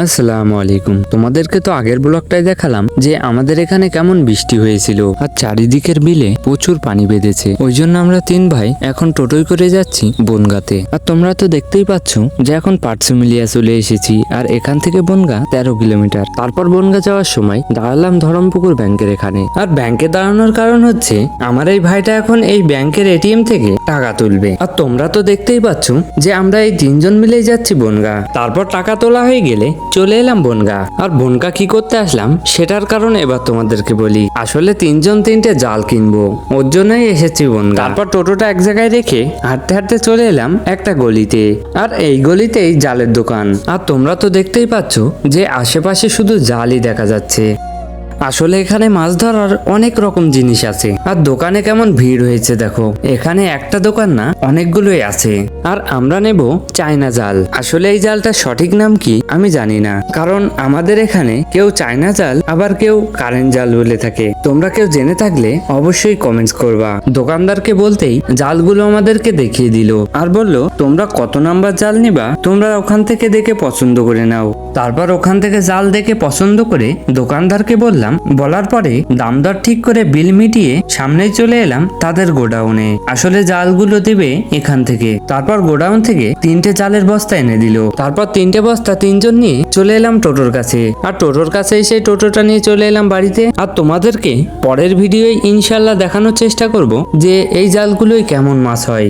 আসসালামু আলাইকুম। তোমাদেরকে তো আগের ব্লগটাই দেখালাম যে আমাদের এখানে কেমন বৃষ্টি হয়েছিল আর চারিদিকের বিলে প্রচুর পানি বেঁধেছে। ওই জন্য আমরা তিন ভাই এখন টোটোয় করে যাচ্ছি বনগাঁতে। আর তোমরা তো দেখতেই পাচ্ছ যে এখন পাটসুমিলিয়া চলে এসেছি আর এখান থেকে বনগাঁ 13 কিলোমিটার। তারপর বনগাঁ যাওয়ার সময় দাঁড়ালাম ধরমপুকুর ব্যাংকের এখানে। আর ব্যাংকে দাঁড়ানোর কারণ হচ্ছে আমার এই ভাইটা এখন এই ব্যাংকের এটিএম থেকে টাকা তুলবে। আর তোমরা তো দেখতেই পাচ্ছ যে আমরা এই তিনজন মিলেই যাচ্ছি বনগাঁ। তারপর টাকা তোলা হয়ে গেলে চলে এলাম বনগাঁ। আর বনগাঁ কি করতে আসলাম সেটার কারণ এবার তোমাদেরকে বলি। আসলে তিনজন তিনটে জাল কিনবো, ওর জন্যই এসেছি বনগাঁ। তারপর টোটোটা এক জায়গায় রেখে হাঁটতে হাঁটতে চলে এলাম একটা গলিতে। আর এই গলিতেই জালের দোকান। আর তোমরা তো দেখতেই পাচ্ছ যে আশেপাশে শুধু জালই দেখা যাচ্ছে। আসলে এখানে মাছ ধরার অনেক রকম জিনিস আছে। আর দোকানে কেমন ভিড় হয়েছে দেখো। এখানে একটা দোকান না, অনেকগুলোই আছে। আর আমরা নেব চায়না জাল। আসলে এই জালটার সঠিক নাম কি আমি জানি না, কারণ আমাদের এখানে কেউ চায়না জাল আবার কেউ কারেন্ট জাল বলে থাকে। তোমরা কেউ জেনে থাকলে অবশ্যই কমেন্টস করবা। দোকানদারকে বলতেই জালগুলো আমাদেরকে দেখিয়ে দিল আর বলল তোমরা কত নাম্বার জাল নিবা তোমরা ওখান থেকে দেখে পছন্দ করে নাও। তারপর ওখান থেকে জাল দেখে পছন্দ করে দোকানদারকে বলার পরে দাম দর ঠিক করে বিল মিটিয়ে সামনেই চলে এলাম তাদের গোডাউনে। আসলে জালগুলো দিবে এখান থেকে। তারপর গোডাউন থেকে 3টে জালের বস্তা এনে দিল। তারপর 3টে বস্তা তিনজন নিয়ে চলে এলাম টোটোর কাছে। আর টোটোর কাছে এসে টোটোটা নিয়ে চলে এলাম বাড়িতে। আর তোমাদেরকে পরের ভিডিওয় ইনশাল্লাহ দেখানোর চেষ্টা করব যে এই জালগুলোই কেমন মাছ হয়।